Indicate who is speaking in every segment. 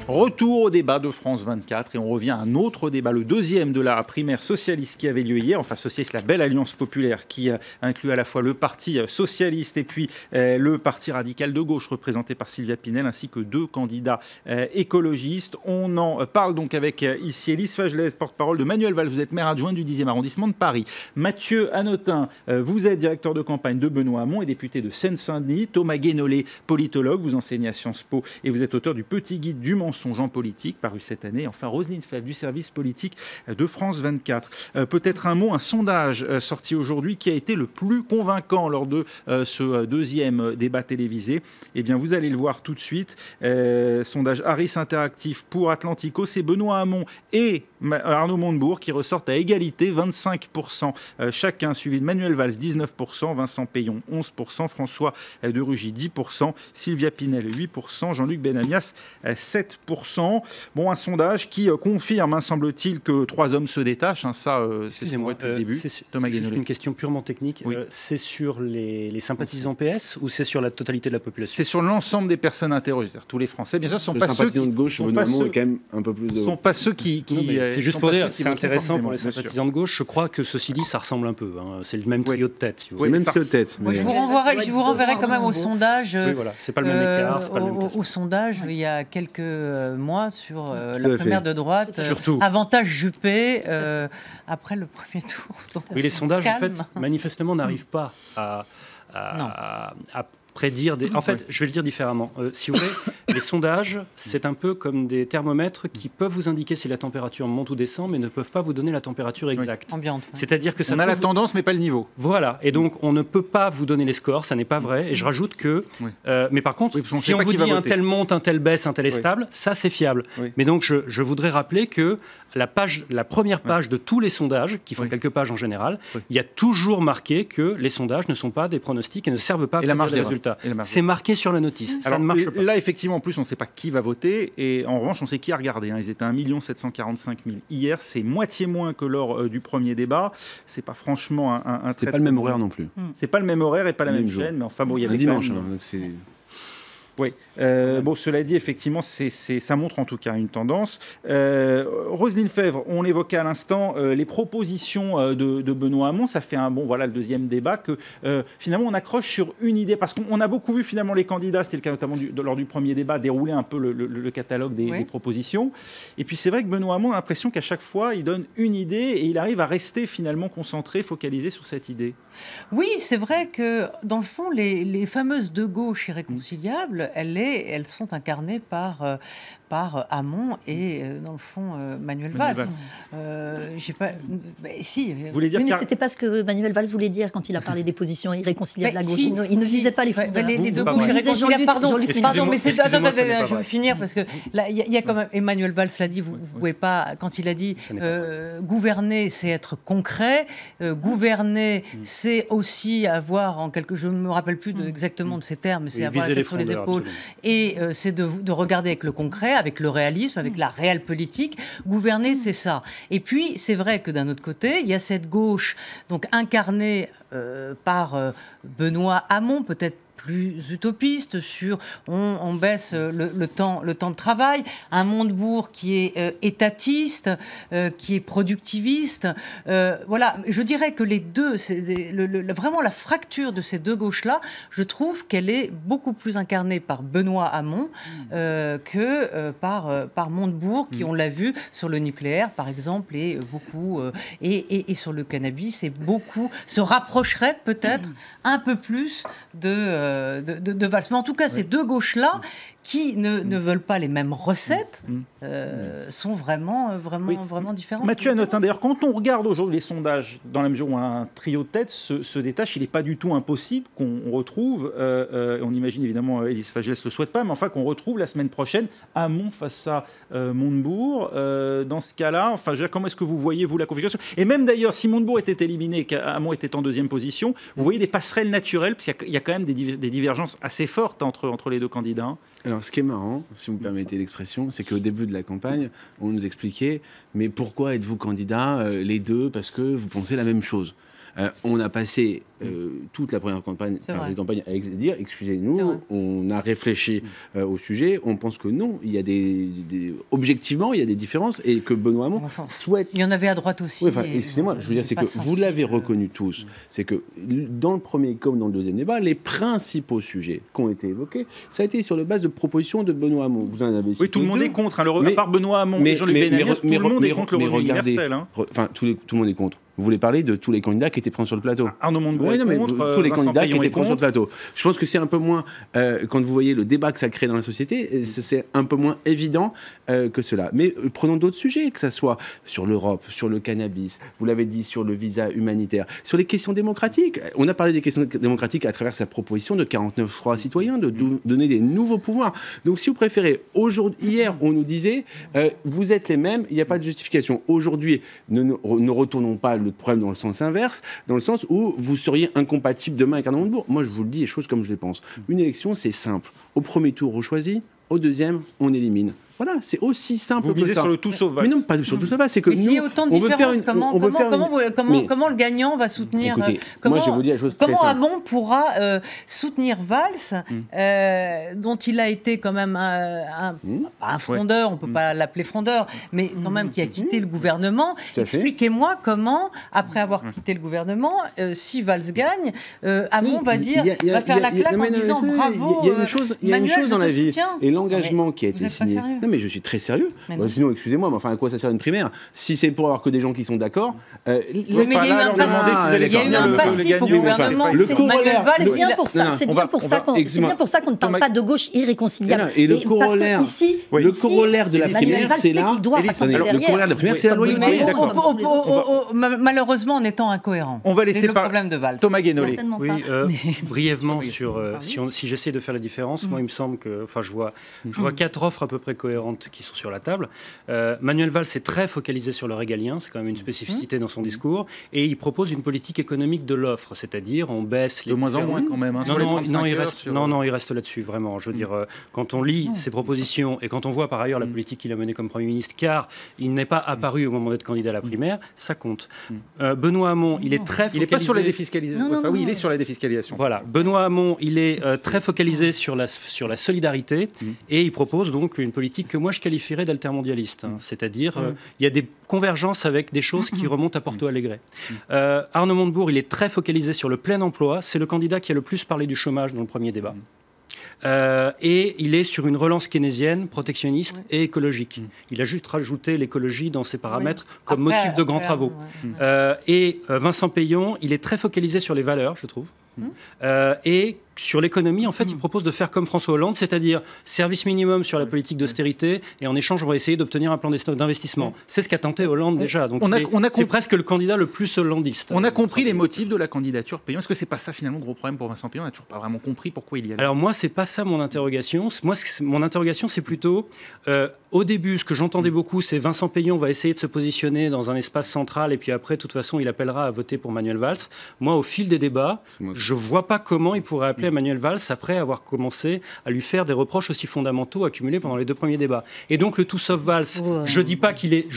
Speaker 1: Retour au débat de France 24 et on revient à un autre débat, le deuxième de la primaire socialiste qui avait lieu hier. Enfin, socialiste, la belle alliance populaire qui inclut à la fois le parti socialiste et puis le parti radical de gauche représenté par Sylvia Pinel ainsi que deux candidats écologistes. On en parle donc avec ici Élise Fajlès, porte-parole de Manuel Valls. Vous êtes maire adjoint du 10e arrondissement de Paris. Mathieu Hanotin, vous êtes directeur de campagne de Benoît Hamon et député de Seine-Saint-Denis. Thomas Guénolé, politologue, vous enseignez à Sciences Po et vous êtes auteur du Petit guide du mensonge en politique, paru cette année. Enfin, Roselyne Febvre, du service politique de France 24. Peut-être un mot, un sondage sorti aujourd'hui qui a été le plus convaincant lors de ce deuxième débat télévisé. Eh bien, vous allez le voir tout de suite. Sondage Harris Interactif pour Atlantico. C'est Benoît Hamon et Arnaud Montebourg qui ressortent à égalité, 25% chacun, suivi de Manuel Valls, 19%, Vincent Peillon, 11%, François de Rugy, 10%, Sylvia Pinel, 8%, Jean-Luc Benamias, 7%. Bon, un sondage qui confirme, semble-t-il, que 3 hommes se détachent. Ça, c'est ce qu'on voit depuis le début.
Speaker 2: Thomas Guénolé. Juste une question purement technique. Oui. C'est sur les sympathisants PS ou c'est sur la totalité de la population?
Speaker 1: C'est sur l'ensemble des personnes interrogées, c'est-à-dire tous les Français. Bien sûr, ce ne sont pas ceux qui...
Speaker 3: de gauche, Benoît Hamon est quand même un peu plus de...
Speaker 1: Ce ne sont pas ceux qui...
Speaker 2: C'est juste pour dire, c'est intéressant pour les sympathisants de gauche. Je crois que ceci dit, ça ressemble un peu. C'est le même trio de tête. Si vous
Speaker 3: oui, même trio de tête.
Speaker 4: Mais... Je vous renverrai quand même au sondage.
Speaker 2: Oui, voilà. C'est pas le même écart, c'est pas le même classement.
Speaker 4: Au sondage, il y a quelques mois sur la primaire de droite.
Speaker 2: Surtout.
Speaker 4: Avantage Juppé après le premier tour. Donc,
Speaker 2: oui, les sondages, en fait, manifestement, n'arrivent pas à prédire des... En fait, je vais le dire différemment. Si vous voulez, les sondages, c'est un peu comme des thermomètres qui peuvent vous indiquer si la température monte ou descend, mais ne peuvent pas vous donner la température exacte.
Speaker 4: Oui.
Speaker 1: C'est-à-dire que ça on a la tendance, mais pas le niveau.
Speaker 2: Voilà. Et donc, on ne peut pas vous donner les scores, ça n'est pas vrai. Et je rajoute que... Oui. Mais par contre, si on vous dit un tel monte, un tel baisse, un tel est stable, ça, c'est fiable. Oui. Mais donc, je voudrais rappeler que la première page de tous les sondages, qui font quelques pages en général, il y a toujours marqué que les sondages ne sont pas des pronostics et ne servent pas à prédire les résultats. C'est marqué sur la notice. Ça ne marche pas.
Speaker 1: Là, effectivement, en plus, on ne sait pas qui va voter. Et en revanche, on sait qui a regardé. Ils étaient 1 745 000 hier. C'est moitié moins que lors du premier débat. Ce n'est pas franchement un
Speaker 3: C'était pas le même horaire non plus.
Speaker 1: Ce n'est pas le même horaire et pas la même chaîne. Mais enfin, bon, il y avait
Speaker 3: un dimanche. Donc c'est...
Speaker 1: Oui. Bon, cela dit, effectivement, ça montre en tout cas une tendance. Roselyne Febvre, on évoquait à l'instant les propositions de Benoît Hamon. Ça fait le deuxième débat que finalement on accroche sur une idée parce qu'on a beaucoup vu finalement les candidats. C'était le cas notamment lors du premier débat, dérouler un peu le catalogue des propositions. Et puis c'est vrai que Benoît Hamon a l'impression qu'à chaque fois il donne une idée et il arrive à rester finalement concentré, focalisé sur cette idée.
Speaker 4: Oui, c'est vrai que dans le fond, les fameuses deux gauches irréconciliables, elles sont incarnées par Hamon et, dans le fond, Manuel Valls. J'ai pas... si.
Speaker 5: Vous voulez dire mais c'était pas ce que Manuel Valls voulait dire quand il a parlé des positions irréconciliables de la gauche. Il ne visait pas les fondeurs.
Speaker 4: Les deux gauches irréconciliables, pardon, mais c'est... Attendez, je vais finir, parce que là, il y a quand même... Emmanuel Valls l'a dit, vous pouvez pas... Quand il a dit gouverner, c'est être concret. Gouverner, c'est aussi avoir, en quelque... Je ne me rappelle plus exactement de ces termes, mais c'est avoir la tête sur les épaules. Et c'est de regarder avec le concret, avec le réalisme, avec la réelle politique. Gouverner, c'est ça. Et puis, c'est vrai que d'un autre côté, il y a cette gauche donc incarnée par Benoît Hamon, peut-être plus utopiste sur on baisse le temps de travail, un Montebourg qui est étatiste, qui est productiviste. Voilà, je dirais que les deux, vraiment la fracture de ces deux gauches-là, je trouve qu'elle est beaucoup plus incarnée par Benoît Hamon que par Montebourg, qui, on l'a vu, sur le nucléaire, par exemple, et beaucoup et sur le cannabis, et beaucoup se rapprocherait peut-être un peu plus de Valls. Mais en tout cas, ces deux gauches-là, qui ne veulent pas les mêmes recettes, sont vraiment différentes.
Speaker 1: Mathieu Hanotin, d'ailleurs, quand on regarde aujourd'hui les sondages, dans la mesure où un trio de tête se détache, il n'est pas du tout impossible qu'on retrouve, on imagine évidemment, Élise Fajlès ne le souhaite pas, mais enfin qu'on retrouve la semaine prochaine Hamon face à Montebourg. Dans ce cas-là, enfin, comment est-ce que vous voyez, vous, la configuration? Et même d'ailleurs, si Montebourg était éliminé et qu'Hamon était en deuxième position, vous voyez des passerelles naturelles, parce qu'il y a quand même des divergences assez fortes entre les deux candidats.
Speaker 3: Alors, ce qui est marrant, si vous me permettez l'expression, c'est qu'au début de la campagne, on nous expliquait « Mais pourquoi êtes-vous candidats les deux? Parce que vous pensez la même chose ». On a passé toute la première campagne à dire excusez-nous, on a réfléchi au sujet, on pense que non, il y a objectivement, il y a des différences et que Benoît Hamon souhaite...
Speaker 4: Il y en avait à droite aussi.
Speaker 3: Oui, excusez-moi, je veux dire, c'est que vous l'avez reconnu tous, c'est que dans le premier comme dans le deuxième débat, les principaux sujets qui ont été évoqués, ça a été sur la base de propositions de Benoît Hamon. Vous en avez cité
Speaker 1: tout le monde est contre, à part Benoît Hamon et Jean-Luc Benaliès, tout le monde est contre le revenu universel.
Speaker 3: Enfin, tout le monde est contre. Vous voulez parler de tous les candidats qui étaient présents sur le plateau.
Speaker 1: Arnaud Montebourg est contre,
Speaker 3: tous les candidats qui étaient présents sur le plateau. Je pense que c'est un peu moins, quand vous voyez le débat que ça crée dans la société, c'est un peu moins évident que cela. Mais prenons d'autres sujets, que ça soit sur l'Europe, sur le cannabis, vous l'avez dit, sur le visa humanitaire, sur les questions démocratiques. On a parlé des questions démocratiques à travers sa proposition de 49.3 citoyens, de donner des nouveaux pouvoirs. Donc si vous préférez, hier on nous disait, vous êtes les mêmes, il n'y a pas de justification. Aujourd'hui, ne retournons pas le problème dans le sens inverse, dans le sens où vous seriez incompatible demain avec Arnaud Montebourg. Moi, je vous le dis, les choses comme je les pense. Une élection, c'est simple. Au premier tour, on choisit. Au deuxième, on élimine. Voilà, c'est aussi simple que ça. Vous misez
Speaker 1: sur le tout sauf Valls.
Speaker 3: Mais non, pas sur le tout sauf Valls, c'est que
Speaker 4: nous, s'il y a autant de différences, comment le gagnant va soutenir...
Speaker 3: Écoutez, moi, je vais vous dire la chose très simple.
Speaker 4: Comment Hamon pourra soutenir Valls, dont il a été quand même un frondeur, on ne peut pas l'appeler frondeur, mais quand même qui a quitté le gouvernement. Expliquez-moi comment, après avoir quitté le gouvernement, si Valls gagne, Hamon va faire la claque en disant bravo,
Speaker 3: il y a une chose dans la vie, et l'engagement qui a été signé... Non mais je suis très sérieux. Sinon, excusez-moi, mais enfin à quoi ça sert une primaire? Si c'est pour avoir que des gens qui sont d'accord.
Speaker 4: Mais il y a eu un passif au gouvernement.
Speaker 5: C'est bien pour ça. C'est bien pour ça qu'on ne parle pas de gauche irréconciliable.
Speaker 3: Et le corollaire de la primaire, c'est là. Le corollaire de la primaire, c'est la loyauté.
Speaker 4: Malheureusement, en étant incohérent.
Speaker 1: On va laisser
Speaker 4: le problème de Valls.
Speaker 1: Thomas Guénolé.
Speaker 2: Oui, brièvement sur si j'essaie de faire la différence, moi il me semble que, enfin je vois 4 offres à peu près cohérentes qui sont sur la table. Manuel Valls est très focalisé sur le régalien, c'est quand même une spécificité dans son discours, et il propose une politique économique de l'offre, c'est-à-dire on baisse les...
Speaker 1: De moins en moins quand même.
Speaker 2: Non, il reste là-dessus, vraiment. Je veux dire, quand on lit ses propositions, et quand on voit par ailleurs la politique qu'il a menée comme Premier ministre, car il n'est pas apparu au moment d'être candidat à la primaire, ça compte. Benoît Hamon, il est très focalisé...
Speaker 1: Il n'est pas sur la défiscalisation. Oui, il est sur la défiscalisation.
Speaker 2: Voilà. Benoît Hamon, il est très focalisé sur la solidarité, et il propose donc une politique que moi je qualifierais d'altermondialiste. C'est-à-dire, il y a des convergences avec des choses qui remontent à Porto Alegre. Arnaud Montebourg, il est très focalisé sur le plein emploi. C'est le candidat qui a le plus parlé du chômage dans le premier débat. Et il est sur une relance keynésienne, protectionniste et écologique. Il a juste rajouté l'écologie dans ses paramètres comme motif de grands travaux. Et Vincent Peillon, il est très focalisé sur les valeurs, je trouve. Et sur l'économie, en fait, il propose de faire comme François Hollande, c'est-à-dire service minimum sur la politique d'austérité, et en échange, on va essayer d'obtenir un plan d'investissement. C'est ce qu'a tenté Hollande déjà. Donc c'est presque le candidat le plus hollandiste.
Speaker 1: On a compris les motifs de la candidature Peillon. Est-ce que c'est pas ça finalement le gros problème pour Vincent Peillon? On n'a toujours pas vraiment compris pourquoi il y allait.
Speaker 2: Alors moi, c'est pas ça mon interrogation. Mon interrogation, c'est plutôt au début, ce que j'entendais beaucoup, c'est Vincent Peillon va essayer de se positionner dans un espace central, et puis après, de toute façon, il appellera à voter pour Manuel Valls. Moi, au fil des débats, je vois pas comment il pourrait appeler à Manuel Valls après avoir commencé à lui faire des reproches aussi fondamentaux accumulés pendant les 2 premiers débats. Et donc le tout sauf Valls, je dis pas qu'il est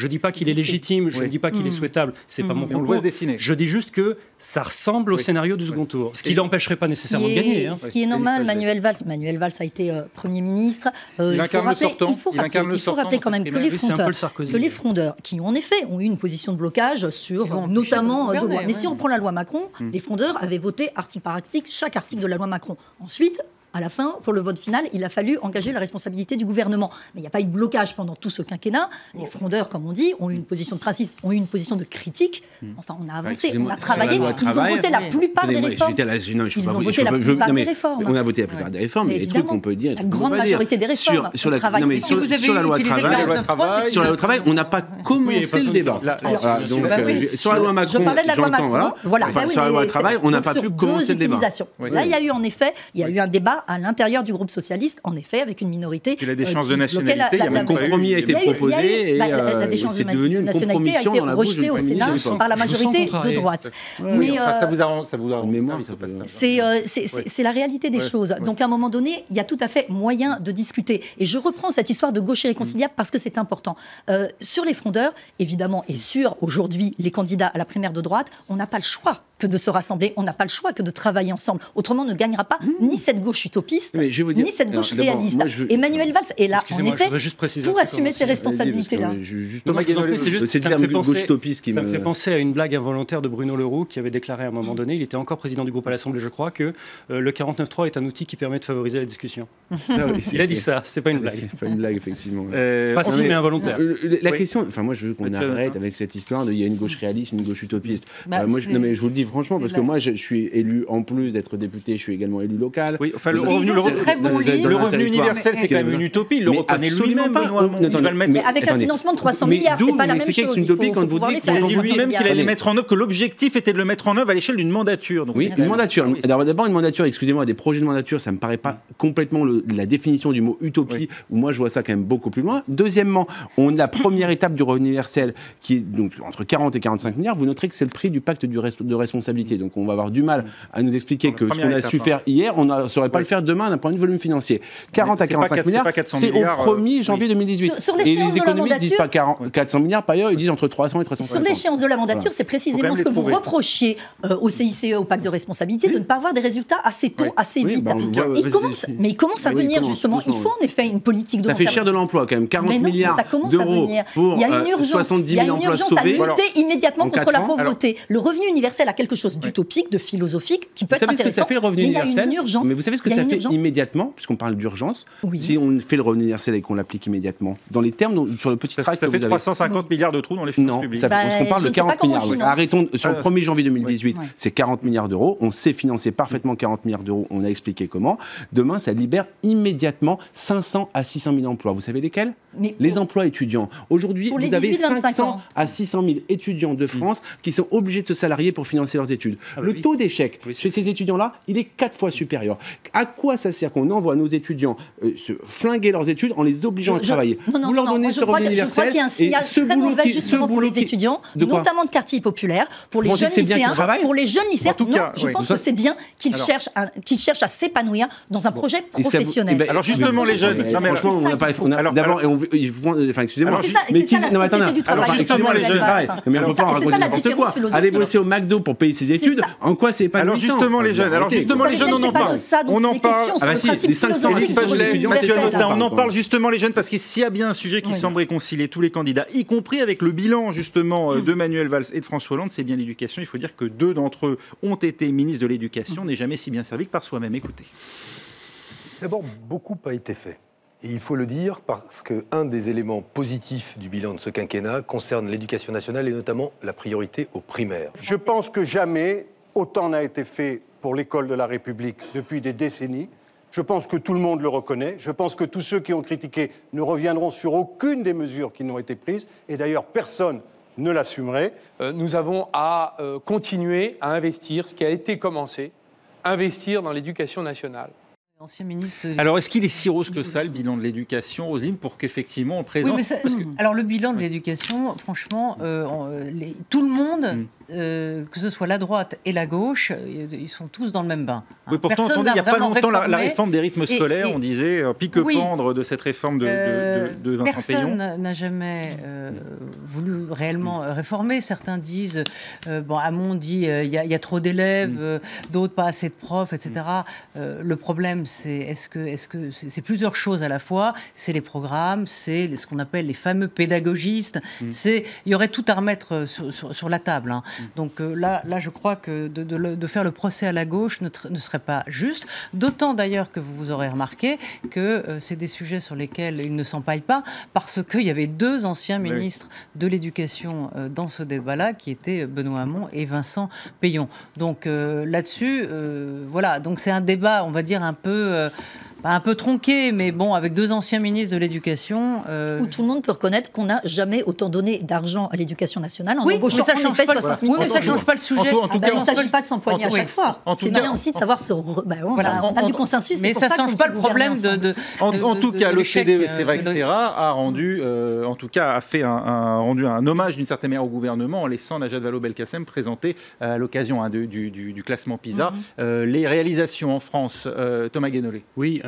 Speaker 2: légitime, je ne dis pas qu'il est souhaitable, c'est pas mon propos.
Speaker 1: On le voit se dessiner.
Speaker 2: Je dis juste que ça ressemble au scénario du second tour, ce qui l'empêcherait pas nécessairement de gagner.
Speaker 5: Ce qui est normal, Manuel Valls a été Premier ministre.
Speaker 1: Il incarne le sortant.
Speaker 5: Il faut rappeler quand même que les frondeurs, qui en effet ont eu une position de blocage sur notamment 2 lois. Mais si on prend la loi Macron, les frondeurs avaient voté article par article chaque article de la loi Macron. Ensuite, à la fin, pour le vote final, il a fallu engager la responsabilité du gouvernement. Mais il n'y a pas eu de blocage pendant tout ce quinquennat. Les frondeurs, comme on dit, ont eu une position de principe, ont eu une position de critique. Enfin, on a avancé, on a travaillé. Ils ont voté la plupart des réformes. Ils ont voté la plupart des réformes.
Speaker 3: On a voté la plupart des réformes, mais il y a des trucs qu'on peut dire.
Speaker 5: La grande majorité des réformes.
Speaker 3: Sur la loi travail, on n'a pas commencé le débat. Sur la loi Macron,
Speaker 5: je parlais de la loi Macron.
Speaker 3: Sur la loi travail, on n'a pas pu commencer le débat.
Speaker 5: Là, il y a eu en effet, un débat à l'intérieur du groupe socialiste, en effet, avec une minorité.
Speaker 1: Puis la déchéance de nationalité,
Speaker 3: un compromis a été proposé et
Speaker 5: la déchéance de nationalité a été rejetée au Sénat par la majorité de droite.
Speaker 1: Mais ça vous arrange,
Speaker 5: c'est la réalité des choses. Donc à un moment donné, il y a tout à fait moyen de discuter. Et je reprends cette histoire de gauche irréconciliable parce que c'est important. Sur les frondeurs, frondeurs, évidemment, et sur aujourd'hui les candidats à la primaire de droite, on n'a pas le choix que de se rassembler, on n'a pas le choix que de travailler ensemble. Autrement, on ne gagnera pas ni cette gauche utopiste, ni cette gauche réaliste. Emmanuel Valls est là, en effet, pour assumer ces responsabilités-là.
Speaker 2: C'est ça me fait penser à une blague involontaire de Bruno Leroux qui avait déclaré à un moment donné, il était encore président du groupe à l'Assemblée, je crois, que le 49.3 est un outil qui permet de favoriser la discussion. Il a dit ça, c'est pas une blague.
Speaker 3: C'est pas une blague, effectivement.
Speaker 2: Facile mais involontaire.
Speaker 3: La question, enfin moi je veux qu'on arrête avec cette histoire de il y a une gauche réaliste, une gauche utopiste. Moi, je vous le dis franchement, parce que moi je suis élu, en plus d'être député, je suis également élu local.
Speaker 1: Oui, enfin le revenu universel, c'est quand même une utopie, il le reconnaît lui-même.
Speaker 5: Mais avec un financement de 300 milliards, c'est pas la même chose.
Speaker 3: Il
Speaker 1: dit lui-même qu'il allait mettre en œuvre, que l'objectif était de le mettre en œuvre à l'échelle d'une mandature.
Speaker 3: Oui, une mandature. D'abord, une mandature, excusez-moi, des projets de mandature, ça me paraît pas complètement la définition du mot utopie, où moi je vois ça quand même beaucoup plus loin. Deuxièmement, la première étape du revenu universel, qui est donc entre 40 et 45 milliards, vous noterez que c'est le prix du pacte de responsabilité. Donc on va avoir du mal à nous expliquer que ce qu'on a su faire hier, on ne saurait pas le faire demain d'un point de vue volume financier. 40 à 45 milliards, c'est au 1er janvier 2018.
Speaker 5: Sur l'échéance de la mandature,
Speaker 3: ils disent pas 400 milliards par ailleurs, ils disent entre 300 et 350.
Speaker 5: Sur l'échéance de la mandature, c'est précisément ce que vous reprochiez au CICE, au pacte de responsabilité, de ne pas avoir des résultats assez tôt, assez vite. Mais il commence à venir, justement. Il faut en effet une politique de
Speaker 3: ça fait cher de l'emploi quand même, 40 milliards d'euros pour 70 000 emplois sauvés.
Speaker 5: Il y a une urgence à lutter immédiatement contre la pauvreté. Le revenu universel a quelque chose d'utopique, de philosophique, qui peut être intéressant.
Speaker 3: Mais vous savez ce que ça fait immédiatement, puisqu'on parle d'urgence, si on fait le revenu universel et qu'on l'applique immédiatement, dans les termes, sur le petit tract que vous avez...
Speaker 1: Ça fait 350 milliards de trous dans les finances publiques.
Speaker 3: Non, parce qu'on parle de 40 milliards. Arrêtons, sur le 1er janvier 2018, c'est 40 milliards d'euros. On sait financer parfaitement 40 milliards d'euros. On a expliqué comment. Demain, ça libère immédiatement 500 à 600 000 emplois. Vous savez lesquels ? Les emplois étudiants. Aujourd'hui, vous avez 500 à 600 000 étudiants de France qui sont obligés de se salarier pour financer leurs études. Le taux d'échec chez ces étudiants-là, il est 4 fois supérieur. À quoi ça sert qu'on envoie nos étudiants se flinguer leurs études en les obligeant à travailler ?
Speaker 5: Vous leur donnez ce revenu universel. Je crois qu'il y a un signal très mauvais justement pour les étudiants, notamment de quartiers populaires, pour les jeunes lycéens. Pour les jeunes lycéens, je pense que c'est bien qu'ils cherchent à s'épanouir dans un projet professionnel.
Speaker 1: Alors justement, les jeunes...
Speaker 3: Franchement, on n'a pas... D'abord, excusez-moi.
Speaker 5: Mais c'est ça la société du travail.
Speaker 3: Justement, les jeunes... Mais on ne peut pas raconter n'importe quoi. Aller bosser au McDo pour payer ses études, en quoi c'est épanouissant ?
Speaker 1: Alors justement, les jeunes, on en parle. On en parle. On en parle justement, les jeunes, parce que s'il y a bien un sujet qui semble réconcilier tous les candidats, y compris avec le bilan justement de Manuel Valls et de François Hollande, c'est bien l'éducation. Il faut dire que 2 d'entre eux ont été ministres de l'éducation. On n'est jamais si bien servi que par soi-même. Écoutez.
Speaker 6: D'abord, beaucoup a été fait. Et il faut le dire parce qu'un des éléments positifs du bilan de ce quinquennat concerne l'éducation nationale et notamment la priorité aux primaires.
Speaker 7: Je pense que jamais autant n'a été fait pour l'école de la République depuis des décennies. Je pense que tout le monde le reconnaît. Je pense que tous ceux qui ont critiqué ne reviendront sur aucune des mesures qui n'ont été prises. Et d'ailleurs, personne ne l'assumerait.
Speaker 8: Nous avons à continuer à investir ce qui a été commencé, investir dans l'éducation nationale.
Speaker 1: Alors, est-ce qu'il est si rose que ça, le bilan de l'éducation, Roselyne, pour qu'effectivement on présente...
Speaker 4: Alors, le bilan de l'éducation, franchement, tout le monde, que ce soit la droite et la gauche, ils sont tous dans le même bain.
Speaker 1: Oui, pourtant, on entendait il n'y a pas longtemps la réforme des rythmes scolaires, on disait pique-pendre de cette réforme de Vincent Payon.
Speaker 4: Personne n'a jamais voulu réellement réformer. Certains disent, Hamon dit il y a trop d'élèves, d'autres pas assez de profs, etc. Le problème, c'est c'est plusieurs choses à la fois. C'est les programmes, c'est ce qu'on appelle les fameux pédagogistes. Il y aurait tout à remettre sur la table. Hein. Donc là, je crois que de faire le procès à la gauche ne serait pas juste. D'autant d'ailleurs que vous aurez remarqué que c'est des sujets sur lesquels ils ne s'empaillent pas, parce qu'il y avait 2 anciens ministres de l'Éducation dans ce débat-là, qui étaient Benoît Hamon et Vincent Payon. Donc là-dessus, voilà. Donc c'est un débat, on va dire, un peu tronqué, mais bon, avec 2 anciens ministres de l'Éducation...
Speaker 5: Où tout le monde peut reconnaître qu'on n'a jamais autant donné d'argent à l'Éducation nationale en
Speaker 4: embauchant
Speaker 5: mais ça change pas 60 000
Speaker 4: mais ça ne change pas le sujet.
Speaker 5: Il ne s'agit pas de s'empoigner à chaque fois. C'est bien aussi de savoir se... on a du consensus,
Speaker 4: mais ça ne change pas le problème de...
Speaker 1: En tout cas, l'OCDE, c'est vrai que c'est rare, a rendu, en tout cas, a fait rendu un hommage d'une certaine manière au gouvernement en laissant Najat Vallaud-Belkacem présenter à l'occasion du classement PISA les réalisations en France. Thomas Guénolé.
Speaker 2: Oui,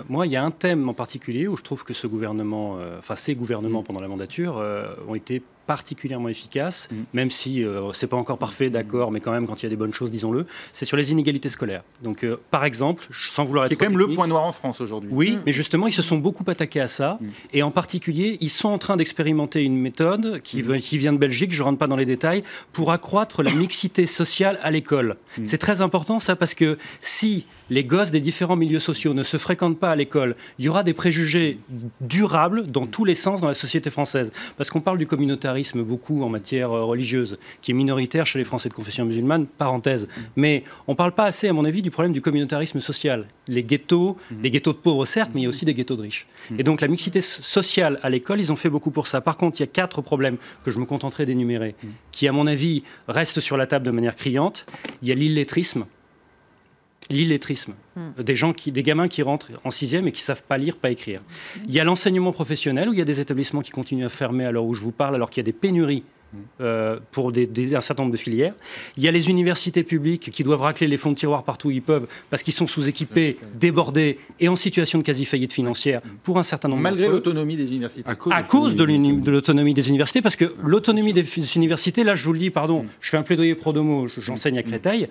Speaker 2: moi, il y a un thème en particulier où je trouve que ce gouvernement, ces gouvernements pendant la mandature ont été particulièrement efficace, même si c'est pas encore parfait, d'accord, mais quand même, quand il y a des bonnes choses, disons-le, c'est sur les inégalités scolaires. Donc, par exemple, sans vouloir être
Speaker 1: c'est quand même le point noir en France aujourd'hui.
Speaker 2: Oui, mais justement, ils se sont beaucoup attaqués à ça, et en particulier, ils sont en train d'expérimenter une méthode qui vient de Belgique, je rentre pas dans les détails, pour accroître la mixité sociale à l'école. C'est très important, ça, parce que si les gosses des différents milieux sociaux ne se fréquentent pas à l'école, il y aura des préjugés durables dans tous les sens dans la société française. Parce qu'on parle du communautarisme beaucoup en matière religieuse, qui est minoritaire chez les Français de confession musulmane, parenthèse. Mais on ne parle pas assez, à mon avis, du problème du communautarisme social. Les ghettos de pauvres, certes, mais il y a aussi des ghettos de riches. Et donc la mixité sociale à l'école, ils ont fait beaucoup pour ça. Par contre, il y a 4 problèmes que je me contenterai d'énumérer, qui, à mon avis, restent sur la table de manière criante. Il y a l'illettrisme. Des gamins qui rentrent en 6e et qui ne savent pas lire, pas écrire. Il y a l'enseignement professionnel, où il y a des établissements qui continuent à fermer à l'heure où je vous parle, alors qu'il y a des pénuries pour un certain nombre de filières. Il y a les universités publiques qui doivent racler les fonds de tiroir partout où ils peuvent, parce qu'ils sont sous-équipés, débordés et en situation de quasi-faillite financière pour un certain nombre
Speaker 1: malgré l'autonomie des universités.
Speaker 2: À cause de l'autonomie des universités, parce que l'autonomie des universités, là je vous le dis, pardon, je fais un plaidoyer pro domo, j'enseigne à Créteil,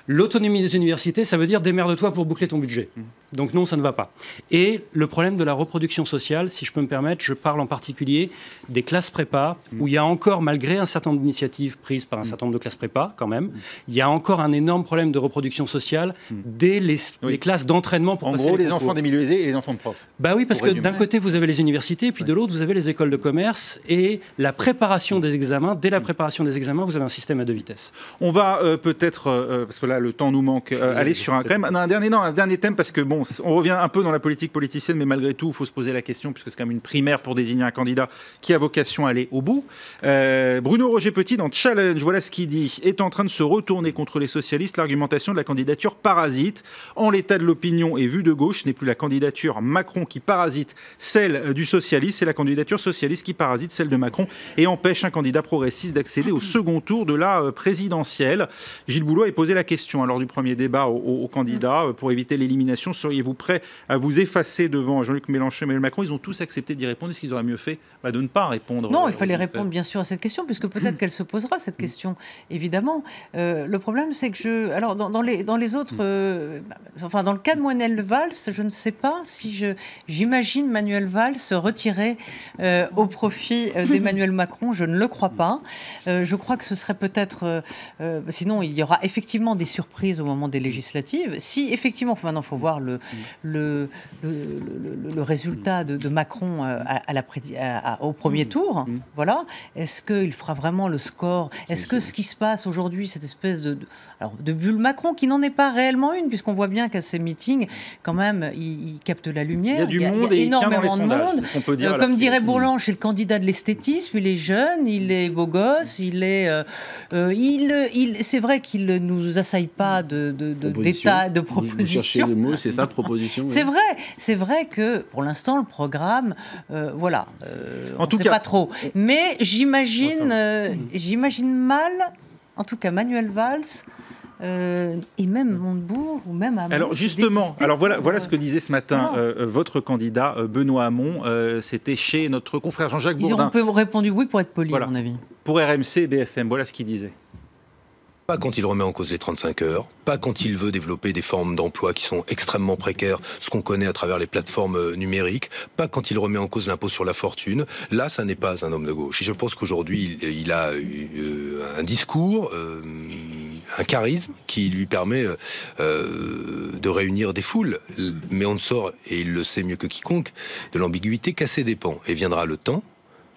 Speaker 2: l'autonomie des universités, ça veut dire démerde-toi pour boucler ton budget. Donc non, ça ne va pas. Et le problème de la reproduction sociale, si je peux me permettre, je parle en particulier des classes prépa, où il y a encore, malgré un certain nombre d'initiatives prises par un certain nombre de classes prépa, quand même, il y a encore un énorme problème de reproduction sociale dès les classes d'entraînement pour passer les concours.
Speaker 1: En gros, les enfants des milieux aisés et les enfants de profs.
Speaker 2: Bah oui, parce que d'un côté, vous avez les universités, et puis de l'autre, vous avez les écoles de commerce, et la préparation des examens, dès la préparation des examens, vous avez un système à 2 vitesses.
Speaker 1: On va peut-être, parce que là, le temps nous manque, aller sur un dernier thème, parce que bon, on revient un peu dans la politique politicienne, mais malgré tout, il faut se poser la question, puisque c'est quand même une primaire pour désigner un candidat qui a vocation à aller au bout. Bruno Roger-Petit, dans Challenge, voilà ce qu'il dit, est en train de se retourner contre les socialistes. L'argumentation de la candidature parasite. En l'état de l'opinion et vue de gauche, ce n'est plus la candidature Macron qui parasite celle du socialiste, c'est la candidature socialiste qui parasite celle de Macron et empêche un candidat progressiste d'accéder au second tour de la présidentielle. Gilles Boulot a posé la question lors du premier débat aux candidats. Pour éviter l'élimination, seriez-vous prêt à vous effacer devant Jean-Luc Mélenchon et Emmanuel Macron? Ils ont tous accepté d'y répondre. Est-ce qu'ils auraient mieux fait de ne pas répondre?
Speaker 4: Non, il fallait répondre bien sûr à cette question, puisque peut-être qu'elle se posera, cette question, évidemment. Le problème, c'est que alors dans les autres, enfin dans le cas de Manuel Valls, je ne sais pas si j'imagine Manuel Valls se retirer au profit d'Emmanuel Macron. Je ne le crois pas. Je crois que ce serait peut-être, sinon il y aura effectivement des surprises au moment des législatives. Si effectivement, maintenant il faut voir le résultat de Macron au premier tour. Voilà. Est-ce qu'il fera vraiment le score? Est-ce que ce qui se passe aujourd'hui, cette espèce de bulle Macron, qui n'en est pas réellement une, puisqu'on voit bien qu'à ces meetings, quand même, il capte la lumière.
Speaker 1: Il y a du monde et énormément de monde.
Speaker 4: Comme dirait Bourlange, c'est le candidat de l'esthétisme. Il est jeune, il est beau gosse, c'est vrai qu'il ne nous assaille pas d'état, de propositions.
Speaker 3: Vous cherchez le mot, c'est ça, proposition.
Speaker 4: Oui. C'est vrai que pour l'instant, le programme, voilà,
Speaker 1: en tout
Speaker 4: sait
Speaker 1: cas,
Speaker 4: pas trop. Mais j'imagine mal, en tout cas Manuel Valls, et même Montebourg ou même Hamon.
Speaker 1: Alors justement, voilà ce que disait ce matin votre candidat Benoît Hamon. C'était chez notre confrère Jean-Jacques Bourdin.
Speaker 4: On peut répondu oui pour être poli, à mon avis.
Speaker 1: Pour RMC et BFM, voilà ce qu'il disait.
Speaker 6: Pas quand il remet en cause les 35 heures, pas quand il veut développer des formes d'emploi qui sont extrêmement précaires, ce qu'on connaît à travers les plateformes numériques, pas quand il remet en cause l'impôt sur la fortune. Là, ça n'est pas un homme de gauche. Et je pense qu'aujourd'hui, il a un discours, un charisme qui lui permet de réunir des foules. Mais on ne sort, et il le sait mieux que quiconque, de l'ambiguïté qu'à ses dépens. Et viendra le temps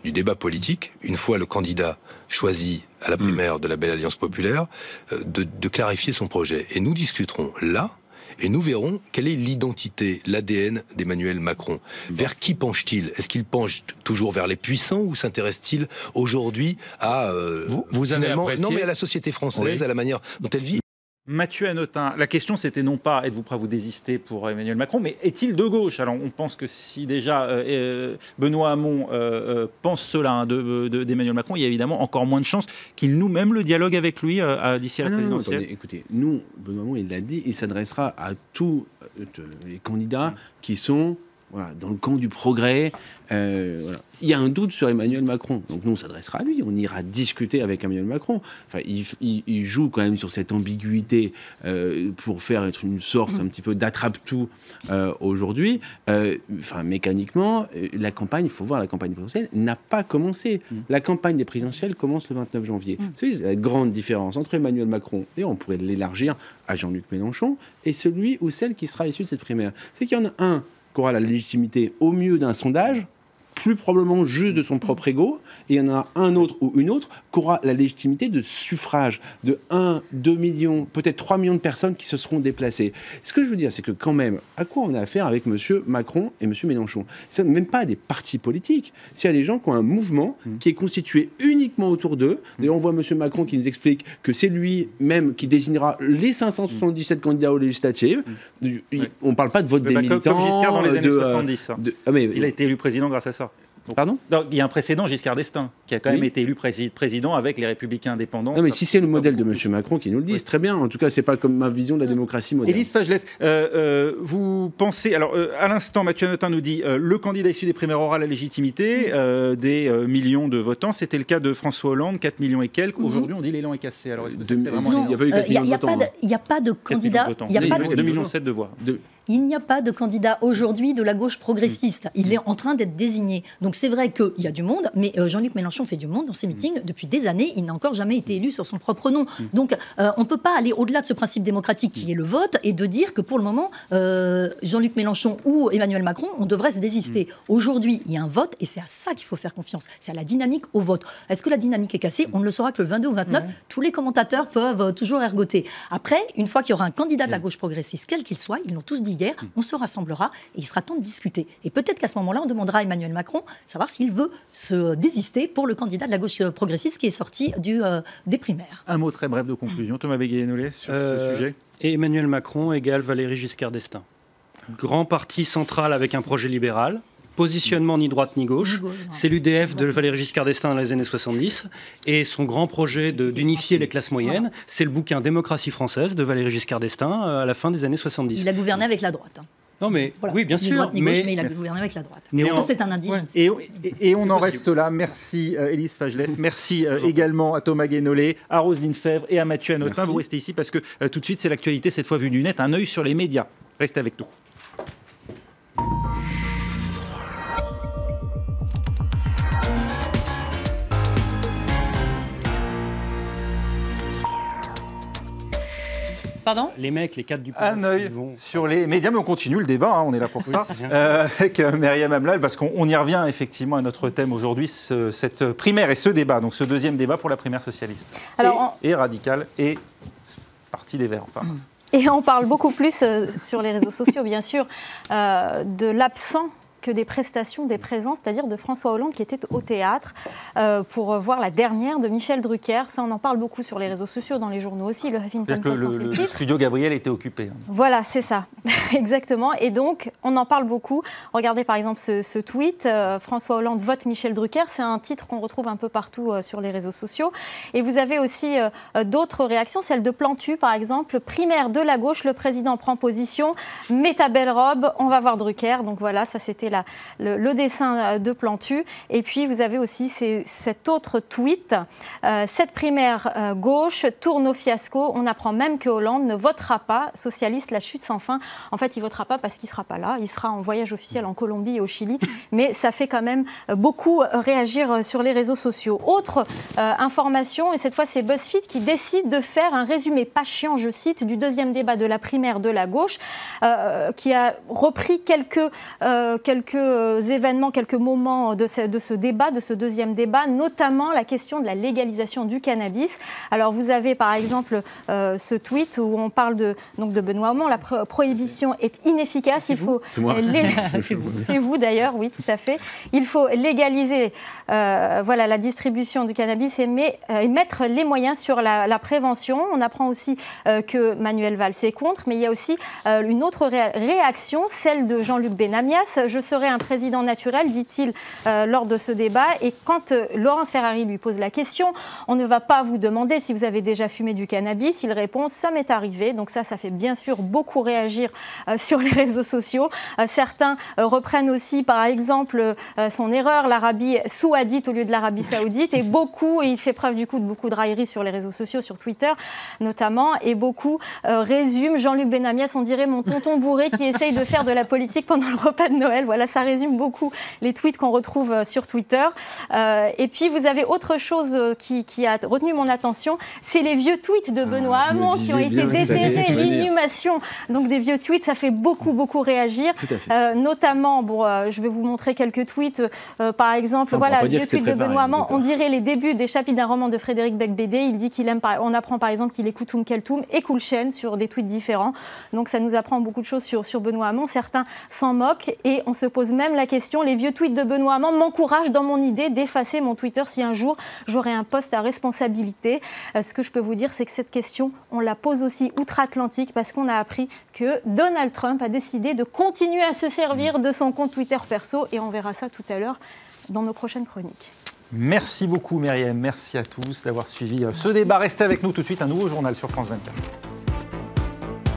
Speaker 6: du débat politique, une fois le candidat choisi à la primaire de la Belle Alliance Populaire, de clarifier son projet. Et nous discuterons là, et nous verrons quelle est l'identité, l'ADN d'Emmanuel Macron. Vers qui penche-t-il? Est-ce qu'il penche toujours vers les puissants ou s'intéresse-t-il aujourd'hui à
Speaker 9: vous avez apprécié...
Speaker 6: non, mais à la société française, à la manière dont elle vit?
Speaker 1: Mathieu Hanotin, la question c'était non pas êtes-vous prêt à vous désister pour Emmanuel Macron, mais est-il de gauche? Alors on pense que si déjà Benoît Hamon pense cela d'Emmanuel Macron, il y a évidemment encore moins de chances qu'il noue même le dialogue avec lui d'ici à la présidentielle.
Speaker 3: Attendez, écoutez, nous, Benoît Hamon, il l'a dit, il s'adressera à tous les candidats qui sont voilà, dans le camp du progrès. Voilà. Il y a un doute sur Emmanuel Macron. Donc nous, on s'adressera à lui. On ira discuter avec Emmanuel Macron. Enfin, il joue quand même sur cette ambiguïté pour faire être une sorte un petit peu d'attrape-tout aujourd'hui. Enfin, mécaniquement, la campagne, il faut voir, la campagne présidentielle n'a pas commencé. La campagne des présidentielles commence le 29 janvier. C'est la grande différence entre Emmanuel Macron, et on pourrait l'élargir à Jean-Luc Mélenchon, et celui ou celle qui sera issu de cette primaire. C'est qu'il y en a un qui aura la légitimité au mieux d'un sondage, plus probablement juste de son propre ego, et il y en a un autre ou une autre qui aura la légitimité de suffrage de 1, 2 millions, peut-être 3 millions de personnes qui se seront déplacées. Ce que je veux dire, c'est que quand même, à quoi on a affaire avec M. Macron et M. Mélenchon? Ce n'est même pas des partis politiques, c'est à des gens qui ont un mouvement qui est constitué uniquement autour d'eux. Et on voit M. Macron qui nous explique que c'est lui-même qui désignera les 577 candidats aux législatives. On ne parle pas de vote des militants.
Speaker 1: Comme Giscard dans les années 70. Il a été élu président grâce à ça.
Speaker 3: Pardon ?
Speaker 1: Il y a un précédent, Giscard d'Estaing, qui a quand même été élu président avec les Républicains indépendants.
Speaker 3: Non, mais si c'est le modèle de M. Macron qui nous le dit, c'est très bien. En tout cas, c'est pas comme ma vision de la démocratie moderne.
Speaker 1: Élise Fajlès, vous pensez... Alors, à l'instant, Mathieu Hanotin nous dit le candidat issu des primaires aura la légitimité des millions de votants. C'était le cas de François Hollande, 4 millions et quelques. Aujourd'hui, on dit l'élan est cassé. Alors, est-ce que
Speaker 5: il n'y a pas eu 4 millions de votants. Il n'y a pas de candidat...
Speaker 1: 2,7 millions de voix.
Speaker 5: Il n'y a pas de candidat aujourd'hui de la gauche progressiste. Il est en train d'être désigné. Donc c'est vrai qu'il y a du monde, mais Jean-Luc Mélenchon fait du monde dans ses meetings depuis des années. Il n'a encore jamais été élu sur son propre nom. Donc on ne peut pas aller au-delà de ce principe démocratique qui est le vote et de dire que pour le moment, Jean-Luc Mélenchon ou Emmanuel Macron, on devrait se désister. Aujourd'hui, il y a un vote et c'est à ça qu'il faut faire confiance. C'est à la dynamique au vote. Est-ce que la dynamique est cassée? On ne le saura que le 22 ou 29. Tous les commentateurs peuvent toujours ergoter. Après, une fois qu'il y aura un candidat de la gauche progressiste, quel qu'il soit, ils l'ont tous dit hier, on se rassemblera et il sera temps de discuter. Et peut-être qu'à ce moment-là, on demandera à Emmanuel Macron savoir s'il veut se désister pour le candidat de la gauche progressiste qui est sorti des primaires.
Speaker 1: Un mot très bref de conclusion, Thomas Bégué-Nollet, sur ce sujet.
Speaker 2: Emmanuel Macron égale Valéry Giscard d'Estaing. Grand parti central avec un projet libéral. Positionnement ni droite ni gauche. C'est l'UDF de Valéry Giscard d'Estaing dans les années 70. Et son grand projet d'unifier les classes moyennes, c'est le bouquin Démocratie française de Valéry Giscard d'Estaing à la fin des années 70.
Speaker 5: Il a gouverné avec la droite.
Speaker 2: Non mais
Speaker 5: voilà.
Speaker 2: Oui, bien sûr.
Speaker 5: Ni droite ni gauche, mais il a gouverné avec la droite. Est-ce que c'est un indice?
Speaker 1: Et on en reste là. Merci Élise Fajlès. Merci également à Thomas Guénolé, à Roselyne Fèvre et à Mathieu Hanotin. Vous restez ici parce que tout de suite, c'est l'actualité, cette fois vue du net. Un œil sur les médias. Restez avec nous.
Speaker 4: Pardon ?
Speaker 2: Les mecs, les cadres du PS.
Speaker 1: Un œil sur les médias, mais on continue le débat, on est là pour ça, avec Myriam Amlal, parce qu'on y revient effectivement à notre thème aujourd'hui, cette primaire et ce débat, donc ce deuxième débat pour la primaire socialiste. Alors, et radicale et parti des Verts, enfin.
Speaker 9: Et on parle beaucoup plus sur les réseaux sociaux, bien sûr, de l'absent que des prestations, des présences, c'est-à-dire de François Hollande qui était au théâtre pour voir la dernière de Michel Drucker. Ça, on en parle beaucoup sur les réseaux sociaux, dans les journaux aussi. Le Huffington Post en fait le titre.
Speaker 1: Studio Gabriel était occupé.
Speaker 9: Voilà, c'est ça, exactement. Et donc, on en parle beaucoup. Regardez par exemple ce tweet, François Hollande vote Michel Drucker. C'est un titre qu'on retrouve un peu partout sur les réseaux sociaux. Et vous avez aussi d'autres réactions, celle de Plantu par exemple. Primaire de la gauche, le président prend position, met ta belle robe, on va voir Drucker. Donc voilà, ça c'était le dessin de Plantu. Et puis vous avez aussi cet autre tweet. Cette primaire gauche tourne au fiasco. On apprend même que Hollande ne votera pas. Socialiste, la chute sans fin. En fait, il ne votera pas parce qu'il ne sera pas là. Il sera en voyage officiel en Colombie et au Chili. Mais ça fait quand même beaucoup réagir sur les réseaux sociaux. Autre information, et cette fois c'est BuzzFeed qui décide de faire un résumé pas chiant, je cite, du deuxième débat de la primaire de la gauche, qui a repris quelques événements, quelques moments de ce débat, de ce deuxième débat, notamment la question de la légalisation du cannabis. Alors vous avez par exemple ce tweet où on parle de Benoît Hamon, la prohibition est inefficace.
Speaker 3: C'est moi.
Speaker 9: C'est vous d'ailleurs, oui, tout à fait. Il faut légaliser la distribution du cannabis et mettre les moyens sur la prévention. On apprend aussi que Manuel Valls est contre, mais il y a aussi une autre réaction, celle de Jean-Luc Benamias. Je serait un président naturel, dit-il lors de ce débat. Et quand Laurence Ferrari lui pose la question, on ne va pas vous demander si vous avez déjà fumé du cannabis. Il répond, ça m'est arrivé. Donc ça fait bien sûr beaucoup réagir sur les réseaux sociaux. Certains reprennent aussi, par exemple, son erreur, l'Arabie saoudite au lieu de l'Arabie saoudite. Et il fait preuve du coup de beaucoup de raillerie sur les réseaux sociaux, sur Twitter notamment. Et beaucoup résument Jean-Luc Benamias, on dirait mon tonton bourré qui essaye de faire de la politique pendant le repas de Noël. Voilà, ça résume beaucoup les tweets qu'on retrouve sur Twitter. Et puis, vous avez autre chose qui a retenu mon attention, c'est les vieux tweets de Benoît Hamon qui ont été déterrés, l'inhumation. Donc, des vieux tweets, ça fait beaucoup réagir. Notamment, je vais vous montrer quelques tweets. Par exemple, voilà, le vieux tweet de Benoît Hamon, on dirait les débuts des chapitres d'un roman de Frédéric Beigbeder. Il dit qu'il aime, on apprend par exemple qu'il écoute Keltoum et Cool Chain sur des tweets différents. Donc, ça nous apprend beaucoup de choses sur Benoît Hamon. Certains s'en moquent et on se pose même la question, les vieux tweets de Benoît Hamon m'encouragent dans mon idée d'effacer mon Twitter si un jour j'aurai un poste à responsabilité. Ce que je peux vous dire, c'est que cette question, on la pose aussi outre-Atlantique parce qu'on a appris que Donald Trump a décidé de continuer à se servir de son compte Twitter perso et on verra ça tout à l'heure dans nos prochaines chroniques.
Speaker 1: Merci beaucoup Myriam, merci à tous d'avoir suivi ce débat. Restez avec nous tout de suite, un nouveau journal sur France 24.